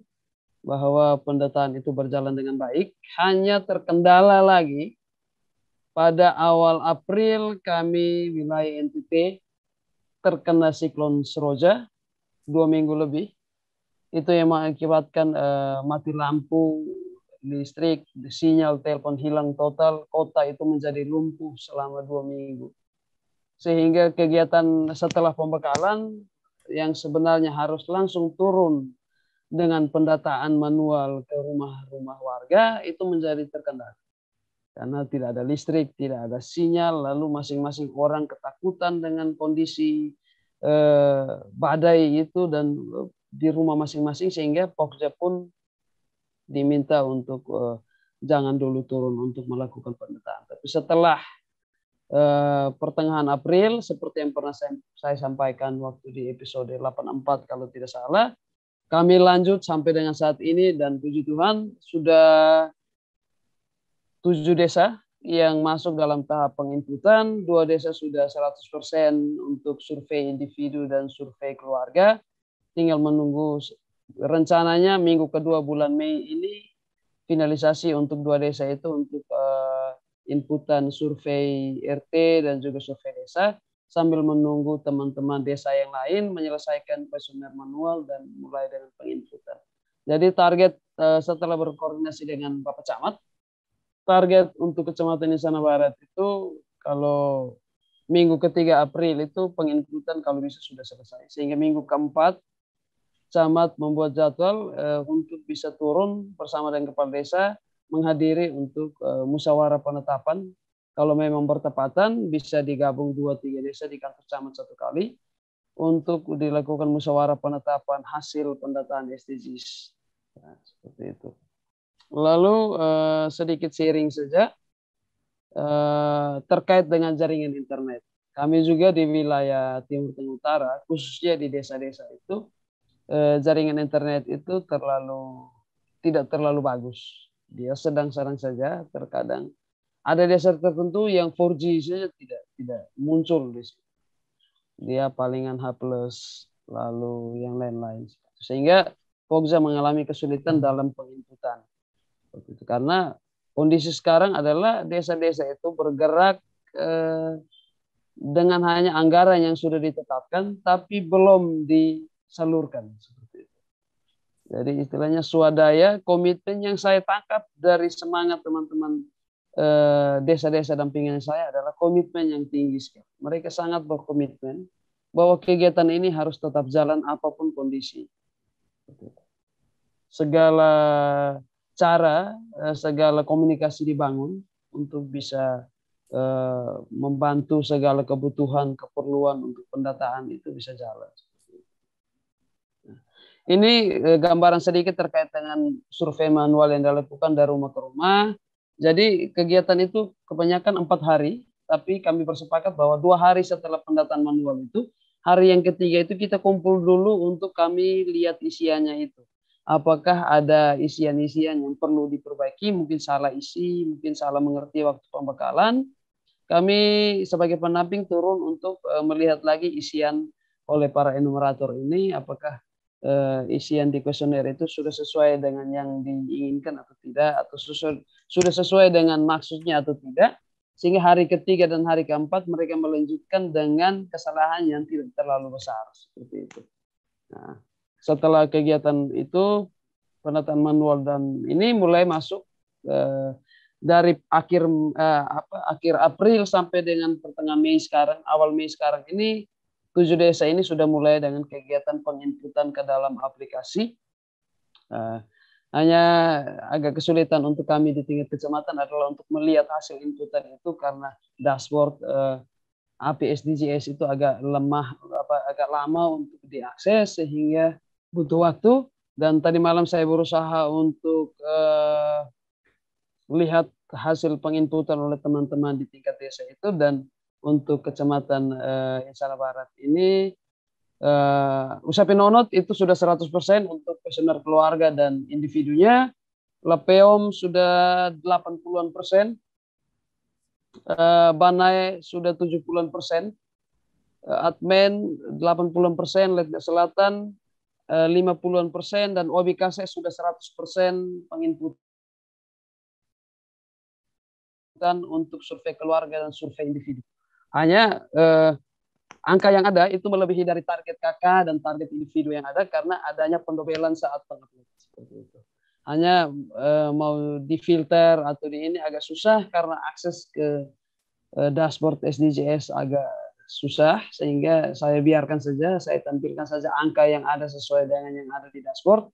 bahwa pendataan itu berjalan dengan baik. Hanya terkendala lagi pada awal April kami wilayah NTT terkena siklon Seroja 2 minggu lebih. Itu yang mengakibatkan mati lampu, listrik, sinyal telepon hilang total. Kota itu menjadi lumpuh selama 2 minggu. Sehingga kegiatan setelah pembekalan yang sebenarnya harus langsung turun dengan pendataan manual ke rumah-rumah warga itu menjadi terkendala. Karena tidak ada listrik, tidak ada sinyal, lalu masing-masing orang ketakutan dengan kondisi badai itu dan di rumah masing-masing, sehingga Pokja pun diminta untuk jangan dulu turun untuk melakukan pendataan. Tapi setelah pertengahan April, seperti yang pernah saya sampaikan waktu di episode 84 kalau tidak salah, kami lanjut sampai dengan saat ini dan puji Tuhan sudah 7 desa yang masuk dalam tahap penginputan, 2 desa sudah 100% untuk survei individu dan survei keluarga. Tinggal menunggu rencananya minggu kedua bulan Mei ini finalisasi untuk 2 desa itu untuk inputan survei RT dan juga survei desa, sambil menunggu teman-teman desa yang lain menyelesaikan kuesioner manual dan mulai dengan penginputan. Jadi target setelah berkoordinasi dengan Bapak Camat, target untuk Kecamatan Insana Barat itu kalau minggu ketiga April itu penginputan kalau bisa sudah selesai. Sehingga minggu keempat Camat membuat jadwal untuk bisa turun bersama dengan kepala desa menghadiri untuk musyawarah penetapan. Kalau memang bertepatan bisa digabung 2-3 desa di kantor camat satu kali untuk dilakukan musyawarah penetapan hasil pendataan SDGs. Nah, seperti itu. Lalu sedikit sharing saja terkait dengan jaringan internet. Kami juga di wilayah Timur Tengah Utara, khususnya di desa-desa itu, jaringan internet itu tidak terlalu bagus. Dia sedang-sedang saja, terkadang ada desa tertentu yang 4G saja tidak muncul di situ. Dia palingan H+, lalu yang lain-lain. Sehingga Pokja mengalami kesulitan dalam penginputan. Karena kondisi sekarang adalah desa-desa itu bergerak dengan hanya anggaran yang sudah ditetapkan, tapi belum disalurkan. Seperti itu. Jadi istilahnya swadaya, komitmen yang saya tangkap dari semangat teman-teman desa-desa dampingan saya adalah komitmen yang tinggi sekali. Mereka sangat berkomitmen bahwa kegiatan ini harus tetap jalan apapun kondisi. Segala cara, segala komunikasi dibangun untuk bisa membantu segala kebutuhan, keperluan untuk pendataan itu bisa jalan. Ini gambaran sedikit terkait dengan survei manual yang dilakukan dari rumah ke rumah. Jadi kegiatan itu kebanyakan 4 hari, tapi kami bersepakat bahwa 2 hari setelah pendataan manual itu, hari yang ketiga itu kita kumpul dulu untuk kami lihat isiannya itu. Apakah ada isian-isian yang perlu diperbaiki, mungkin salah isi, mungkin salah mengerti waktu pembekalan. Kami sebagai pendamping turun untuk melihat lagi isian oleh para enumerator ini, apakah isian di kuesioner itu sudah sesuai dengan yang diinginkan atau tidak, atau sudah sesuai dengan maksudnya atau tidak, sehingga hari ketiga dan hari keempat mereka melanjutkan dengan kesalahan yang tidak terlalu besar seperti itu. Nah, setelah kegiatan itu pendataan manual dan ini mulai masuk dari akhir April sampai dengan pertengahan Mei sekarang, awal Mei sekarang ini 7 desa ini sudah mulai dengan kegiatan penginputan ke dalam aplikasi. Hanya agak kesulitan untuk kami di tingkat kecamatan adalah untuk melihat hasil inputan itu karena dashboard API SDGs itu agak lemah, agak lama untuk diakses sehingga butuh waktu. Dan tadi malam saya berusaha untuk melihat hasil penginputan oleh teman-teman di tingkat desa itu, dan untuk kecamatan Insana Barat ini usaha penonot itu sudah 100% untuk kuesioner keluarga dan individunya. Lepeom sudah 80-an%, Banai sudah 70-an%, Admen 80-an%, Letda Selatan 50-an%, dan OBKC sudah 100% penginputan untuk survei keluarga dan survei individu. Hanya angka yang ada itu melebihi dari target KK dan target individu yang ada karena adanya pendobelan saat pengupload seperti itu. Hanya mau difilter atau di ini agak susah karena akses ke dashboard SDGs agak susah, sehingga saya biarkan saja, saya tampilkan saja angka yang ada sesuai dengan yang ada di dashboard.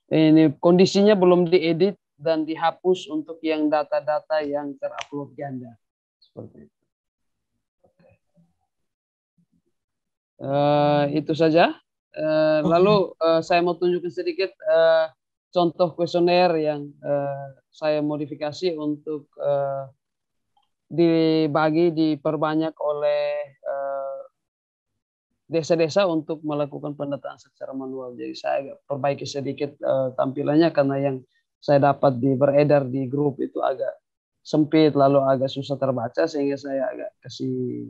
Ini kondisinya belum diedit dan dihapus untuk yang data-data yang terupload ganda seperti itu. Itu saja. Lalu saya mau tunjukkan sedikit contoh kuesioner yang saya modifikasi untuk diperbanyak oleh desa-desa untuk melakukan pendataan secara manual. Jadi saya agak perbaiki sedikit tampilannya karena yang saya dapat beredar di grup itu agak sempit lalu agak susah terbaca, sehingga saya agak kasih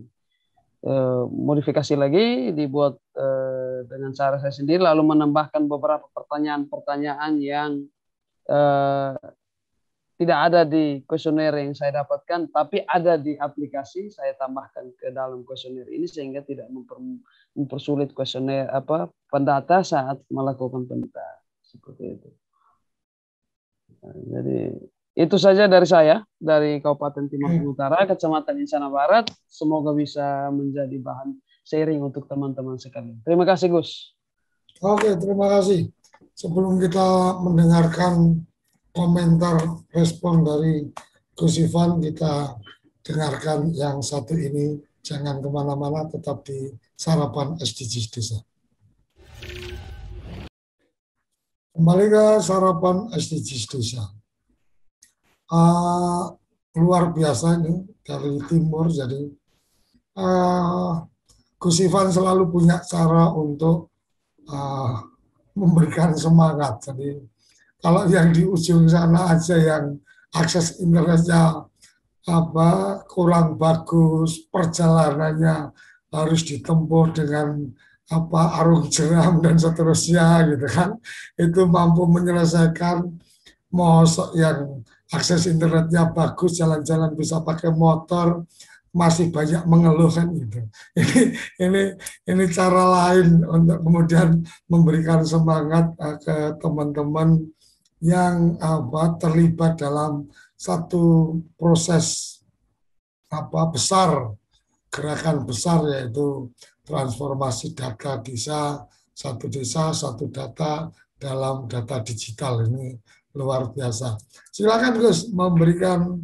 modifikasi lagi, dibuat dengan cara saya sendiri, lalu menambahkan beberapa pertanyaan-pertanyaan yang tidak ada di kuesioner yang saya dapatkan, tapi ada di aplikasi. Saya tambahkan ke dalam kuesioner ini sehingga tidak mempersulit kuesioner pendata saat melakukan pendataan seperti itu. Nah, jadi itu saja dari saya, dari Kabupaten Timur Utara, Kecamatan Insana Barat. Semoga bisa menjadi bahan sharing untuk teman-teman sekalian. Terima kasih, Gus. Oke, terima kasih. Sebelum kita mendengarkan komentar respon dari Gus Ivan, kita dengarkan yang satu ini. Jangan kemana-mana, tetap di Sarapan SDGs Desa. Kembali ke Sarapan SDGs Desa. Luar biasa ini dari timur, jadi Gus Ivan selalu punya cara untuk memberikan semangat. Jadi kalau yang di ujung sana aja yang akses internetnya kurang bagus, perjalanannya harus ditempuh dengan arung jeram dan seterusnya gitu kan, itu mampu menyelesaikan. Mau yang akses internetnya bagus, jalan-jalan bisa pakai motor, masih banyak mengeluh kan gitu. Ini cara lain untuk kemudian memberikan semangat ke teman-teman yang terlibat dalam satu proses besar, gerakan besar, yaitu transformasi data desa satu data dalam data digital. Ini luar biasa. Silakan Gus memberikan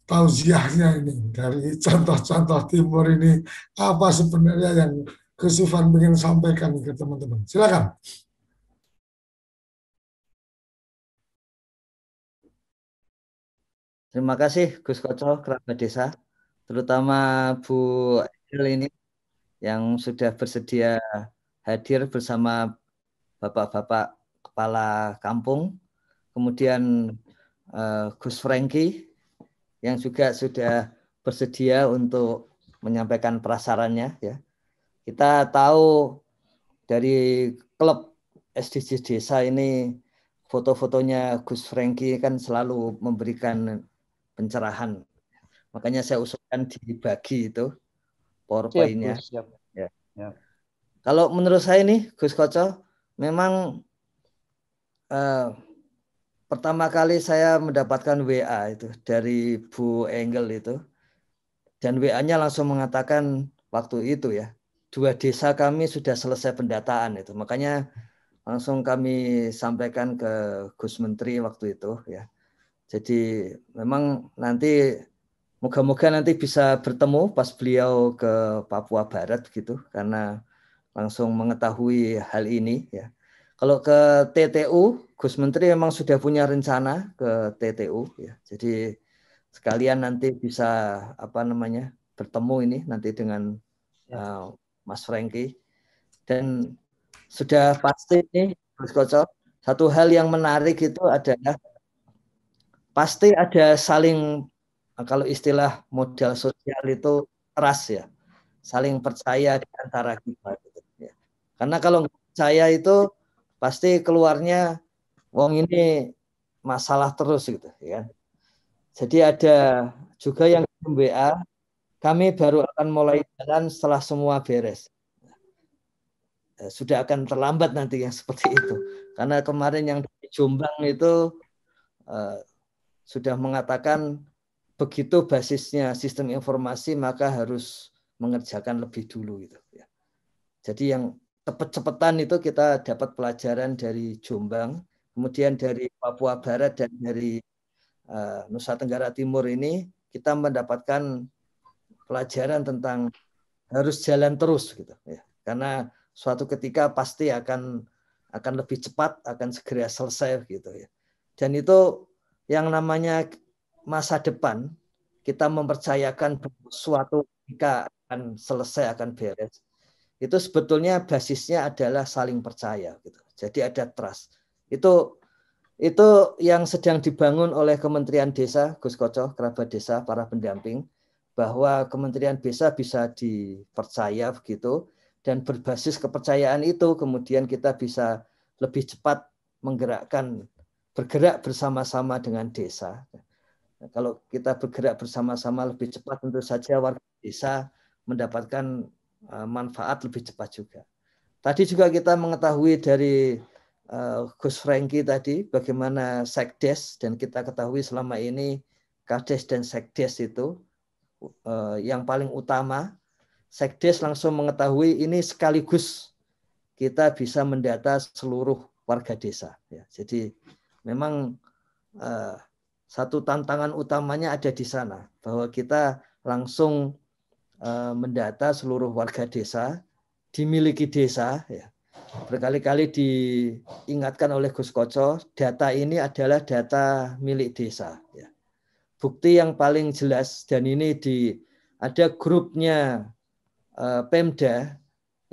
tausiahnya ini dari contoh-contoh timur ini, apa sebenarnya yang Gus Ivan ingin sampaikan ke teman-teman. Silakan. Terima kasih Gus Koco, kerabat desa, terutama Bu Angel ini yang sudah bersedia hadir bersama bapak-bapak kepala kampung, kemudian Gus Franky yang juga sudah bersedia untuk menyampaikan prasarannya. Ya, kita tahu dari klub SDGs Desa ini foto-fotonya Gus Franky kan selalu memberikan pencerahan. Makanya saya usulkan dibagi itu PowerPoint-nya. Ya. Kalau menurut saya nih Gus Koco, memang pertama kali saya mendapatkan WA itu dari Bu Engel itu, dan WA-nya langsung mengatakan waktu itu ya, 2 desa kami sudah selesai pendataan itu. Makanya langsung kami sampaikan ke Gus Menteri waktu itu ya. Jadi memang nanti moga-moga nanti bisa bertemu pas beliau ke Papua Barat gitu, karena langsung mengetahui hal ini ya. Kalau ke TTU, Gus Menteri memang sudah punya rencana ke TTU ya. Jadi sekalian nanti bisa bertemu ini nanti dengan Mas Franky. Dan sudah pasti nih Gus Koco, satu hal yang menarik itu adalah pasti ada saling, kalau istilah modal sosial itu trust ya, saling percaya di antara kita gitu, ya. Karena kalau nggak percaya itu pasti keluarnya wong ini masalah terus gitu ya. Jadi ada juga yang WA, kami baru akan mulai jalan setelah semua beres. Sudah akan terlambat nanti yang seperti itu. Karena kemarin yang di Jombang itu sudah mengatakan begitu basisnya sistem informasi maka harus mengerjakan lebih dulu gitu ya. Jadi yang cepet-cepetan itu kita dapat pelajaran dari Jombang, kemudian dari Papua Barat dan dari Nusa Tenggara Timur ini kita mendapatkan pelajaran tentang harus jalan terus gitu ya. Karena suatu ketika pasti akan lebih cepat, akan segera selesai gitu ya. Dan itu yang namanya masa depan, kita mempercayakan suatu ketika akan selesai, akan beres. Itu sebetulnya basisnya adalah saling percaya gitu. Jadi ada trust. Itu yang sedang dibangun oleh Kementerian Desa, Gus Koco, kerabat desa, para pendamping, bahwa Kementerian Desa bisa dipercaya begitu, dan berbasis kepercayaan itu kemudian kita bisa lebih cepat bergerak bersama-sama dengan desa. Kalau kita bergerak bersama-sama lebih cepat, tentu saja warga desa mendapatkan manfaat lebih cepat juga. Tadi juga kita mengetahui dari Gus Franky tadi bagaimana Sekdes, dan kita ketahui selama ini Kades dan Sekdes itu yang paling utama. Sekdes langsung mengetahui ini sekaligus kita bisa mendata seluruh warga desa. Ya, jadi memang satu tantangan utamanya ada di sana, bahwa kita langsung mendata seluruh warga desa, dimiliki desa. Ya. Berkali-kali diingatkan oleh Gus Koco, data ini adalah data milik desa. Ya. Bukti yang paling jelas, dan ini ada grupnya Pemda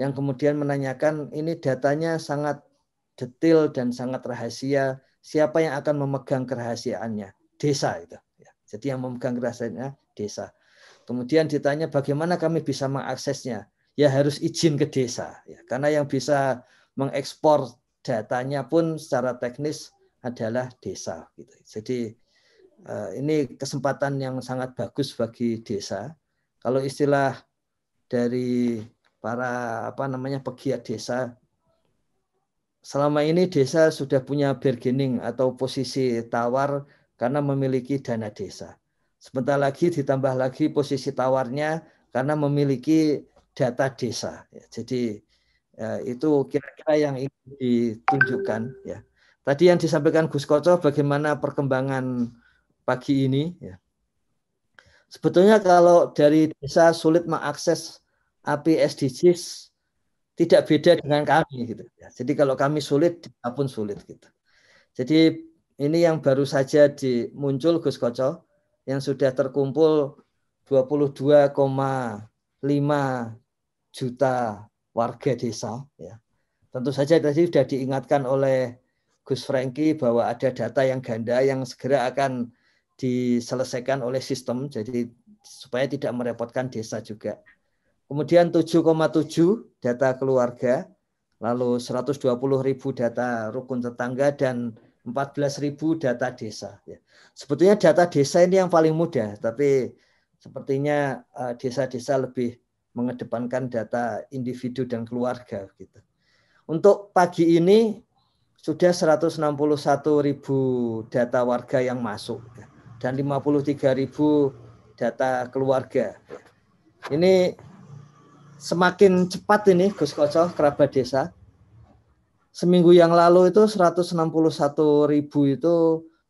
yang kemudian menanyakan, ini datanya sangat detail dan sangat rahasia, siapa yang akan memegang kerahasiaannya? Desa itu. Ya. Jadi yang memegang kerahasiaannya desa. Kemudian ditanya bagaimana kami bisa mengaksesnya? Ya harus izin ke desa. Ya. Karena yang bisa mengekspor datanya pun secara teknis adalah desa. Gitu. Jadi ini kesempatan yang sangat bagus bagi desa. Kalau istilah dari para pegiat desa, selama ini desa sudah punya bargaining atau posisi tawar karena memiliki dana desa. Sebentar lagi ditambah lagi posisi tawarnya karena memiliki data desa. Jadi itu kira-kira yang ingin ditunjukkan. Ya. Tadi yang disampaikan Gus Koco bagaimana perkembangan pagi ini. Ya. Sebetulnya kalau dari desa sulit mengakses API SDGs tidak beda dengan kami gitu. Jadi kalau kami sulit, dia pun sulit gitu. Jadi ini yang baru saja muncul Gus Koco yang sudah terkumpul 22,5 juta warga desa. Ya. Tentu saja tadi sudah diingatkan oleh Gus Franky bahwa ada data yang ganda yang segera akan diselesaikan oleh sistem, jadi supaya tidak merepotkan desa juga. Kemudian 7,7 data keluarga, lalu 120.000 data rukun tetangga, dan 14.000 data desa. Sebetulnya data desa ini yang paling mudah, tapi sepertinya desa-desa lebih mengedepankan data individu dan keluarga. Gitu. Untuk pagi ini sudah 161.000 data warga yang masuk dan 53.000 data keluarga. Ini semakin cepat ini Gus Koco, kerabat desa. Seminggu yang lalu itu 161.000 itu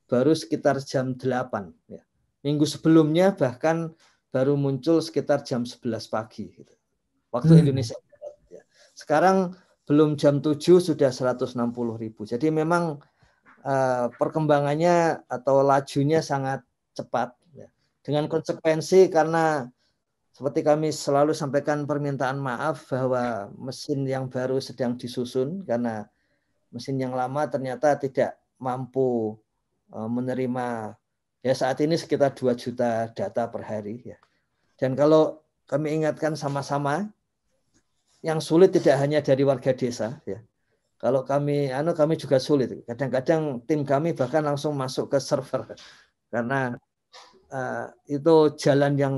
baru sekitar jam 8. Ya. Minggu sebelumnya bahkan baru muncul sekitar jam 11 pagi. Gitu. Waktu Indonesia Barat. Ya. Sekarang belum jam 7 sudah 160.000. Jadi memang perkembangannya atau lajunya sangat cepat. Ya. Dengan konsekuensi karena seperti kami selalu sampaikan permintaan maaf bahwa mesin yang baru sedang disusun karena mesin yang lama ternyata tidak mampu menerima ya saat ini sekitar 2 juta data per hari. Ya. Dan kalau kami ingatkan sama-sama, yang sulit tidak hanya dari warga desa. Ya. Kalau kami juga sulit. Kadang-kadang tim kami bahkan langsung masuk ke server karena itu jalan yang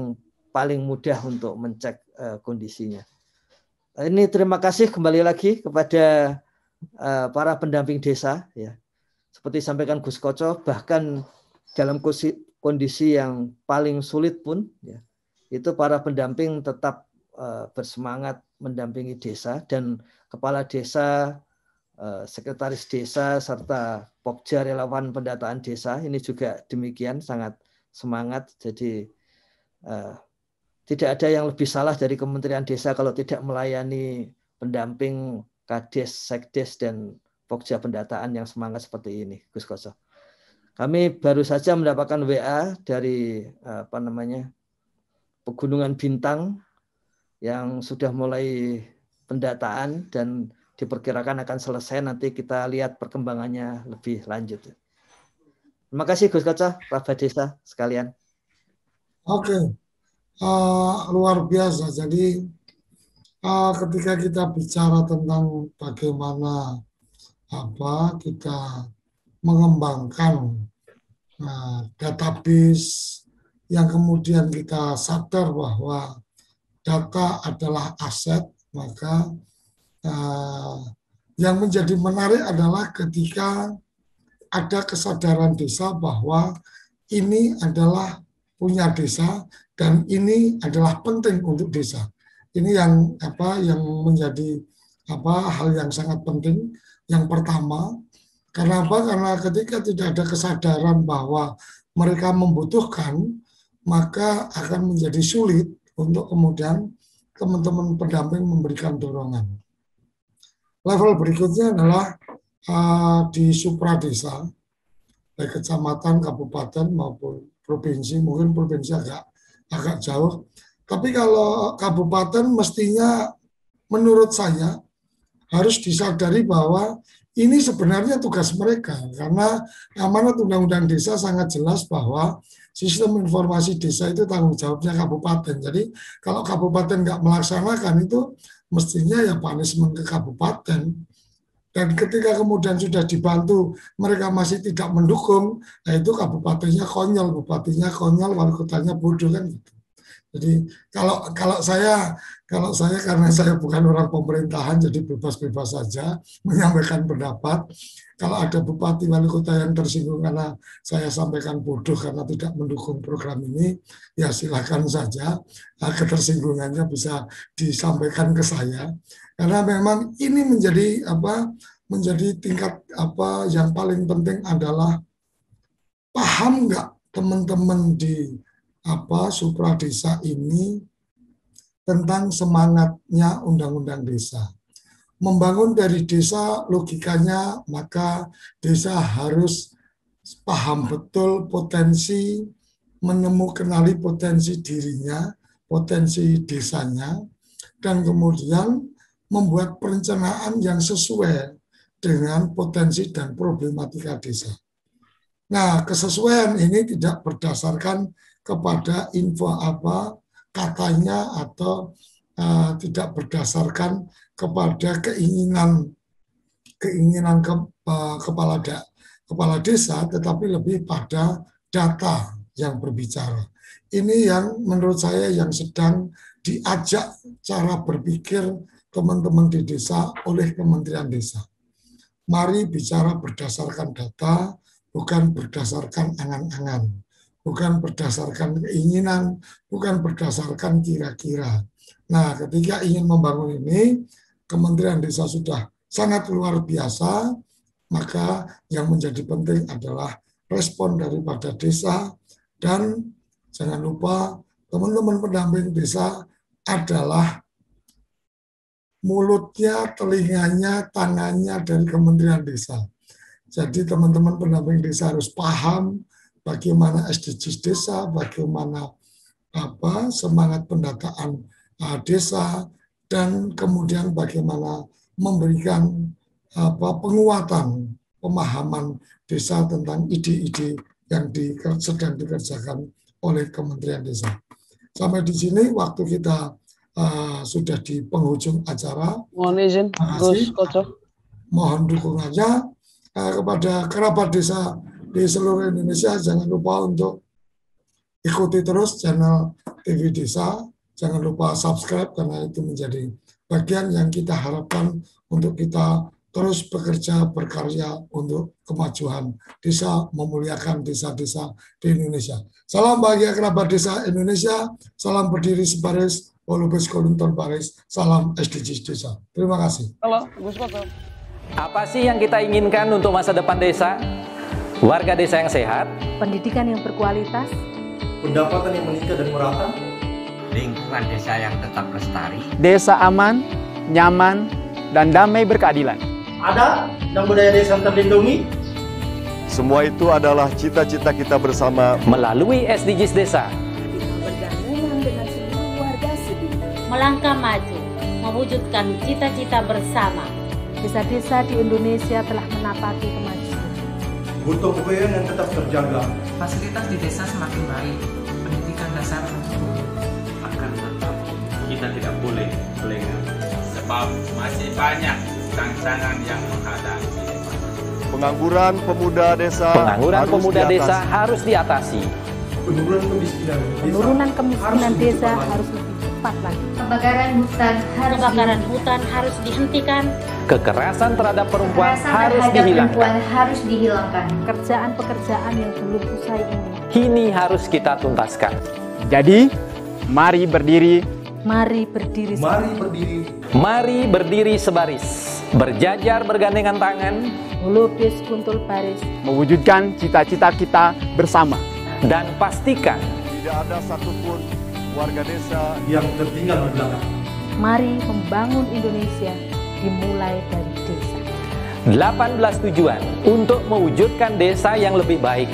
paling mudah untuk mencek kondisinya. Ini terima kasih kembali lagi kepada para pendamping desa. Ya. Seperti sampaikan Gus Koco, bahkan dalam kondisi yang paling sulit pun, ya, itu para pendamping tetap bersemangat mendampingi desa dan kepala desa, sekretaris desa, serta Pokja relawan pendataan desa ini juga demikian sangat semangat. Jadi tidak ada yang lebih salah dari Kementerian Desa kalau tidak melayani pendamping Kades, Sekdes, dan Pokja pendataan yang semangat seperti ini, Gus Koco. Kami baru saja mendapatkan WA dari Pegunungan Bintang yang sudah mulai pendataan dan diperkirakan akan selesai. Nanti kita lihat perkembangannya lebih lanjut. Terima kasih Gus Koco, kerabat desa sekalian. Oke. Luar biasa. Jadi ketika kita bicara tentang bagaimana kita mengembangkan database yang kemudian kita sadar bahwa data adalah aset, maka yang menjadi menarik adalah ketika ada kesadaran desa bahwa ini adalah punya desa dan ini adalah penting untuk desa. Ini yang menjadi hal yang sangat penting. Yang pertama, kenapa? Karena ketika tidak ada kesadaran bahwa mereka membutuhkan, maka akan menjadi sulit untuk kemudian teman-teman pendamping memberikan dorongan. Level berikutnya adalah di supradesa, baik kecamatan, kabupaten maupun provinsi, mungkin provinsi agak jauh. Tapi kalau kabupaten mestinya menurut saya harus disadari bahwa ini sebenarnya tugas mereka, karena amanat Undang-Undang Desa sangat jelas bahwa sistem informasi desa itu tanggung jawabnya kabupaten. Jadi kalau kabupaten nggak melaksanakan itu mestinya ya punishment ke kabupaten. Dan ketika kemudian sudah dibantu, mereka masih tidak mendukung, nah itu kabupatennya konyol, bupatinya konyol, wali kotanya bodoh kan gitu. Jadi kalau saya karena saya bukan orang pemerintahan, jadi bebas-bebas saja menyampaikan pendapat. Kalau ada bupati wali kota yang tersinggung karena saya sampaikan bodoh karena tidak mendukung program ini, ya silakan saja, ketersinggungannya bisa disampaikan ke saya. Karena memang ini menjadi tingkat yang paling penting adalah paham nggak teman-teman di supradesa ini tentang semangatnya undang-undang desa. Membangun dari desa logikanya maka desa harus paham betul potensi, kenali potensi dirinya, potensi desanya, dan kemudian membuat perencanaan yang sesuai dengan potensi dan problematika desa. Nah, kesesuaian ini tidak berdasarkan kepada info katanya atau tidak berdasarkan kepada keinginan kepala desa, tetapi lebih pada data yang berbicara. Ini yang menurut saya yang sedang diajak cara berpikir teman-teman di desa oleh Kementerian Desa. Mari bicara berdasarkan data, bukan berdasarkan angan-angan, bukan berdasarkan keinginan, bukan berdasarkan kira-kira. Nah, ketika ingin membangun ini, Kementerian Desa sudah sangat luar biasa, maka yang menjadi penting adalah respon daripada desa, dan jangan lupa teman-teman pendamping desa adalah mulutnya, telinganya, tangannya dari Kementerian Desa. Jadi teman-teman pendamping desa harus paham bagaimana SDGs desa, bagaimana semangat pendataan desa, dan kemudian bagaimana memberikan penguatan pemahaman desa tentang ide-ide yang sedang dikerjakan oleh Kementerian Desa. Sampai di sini waktu kita sudah di penghujung acara. Mohon izin, Gus Koco. Mohon dukungannya kepada kerabat desa di seluruh Indonesia. Jangan lupa untuk ikuti terus channel TV Desa. Jangan lupa subscribe karena itu menjadi bagian yang kita harapkan untuk kita terus bekerja, berkarya untuk kemajuan desa, memuliakan desa-desa di Indonesia. Salam bahagia kerabat desa Indonesia, salam berdiri sebaris, Polubes Kolunton Baris, salam SDGs desa. Terima kasih. Halo, Gus Koco. Apa sih yang kita inginkan untuk masa depan desa? Warga desa yang sehat, pendidikan yang berkualitas, pendapatan yang meningkat dan merata, lingkungan desa yang tetap lestari, desa aman, nyaman, dan damai berkeadilan. Adat dan budaya desa terlindungi. Semua itu adalah cita-cita kita bersama melalui SDGs desa. Bergandengan dengan seluruh warga sipil, melangkah maju, mewujudkan cita-cita bersama. Desa-desa di Indonesia telah menapaki kemajuan. Butuh kebayaan yang tetap terjaga. Fasilitas di desa semakin baik, pendidikan dasar akan tetap kita tidak boleh lengah. Sebab masih banyak tantangan yang menghadapi. Pengangguran pemuda desa harus diatasi. Penurunan kemiskinan desa harus lebih cepat lagi. Kebakaran hutan harus dihentikan. Kekerasan terhadap perempuan harus dihilangkan. Pekerjaan-pekerjaan yang belum usai ini harus kita tuntaskan. Jadi, mari berdiri. Mari berdiri. Mari berdiri sebaris. Berjajar bergandengan tangan. Polubes Kuntul Baris. Mewujudkan cita-cita kita bersama. Dan pastikan tidak ada satupun warga desa yang tertinggal di belakang. Mari membangun Indonesia dimulai dari desa. 18 tujuan untuk mewujudkan desa yang lebih baik.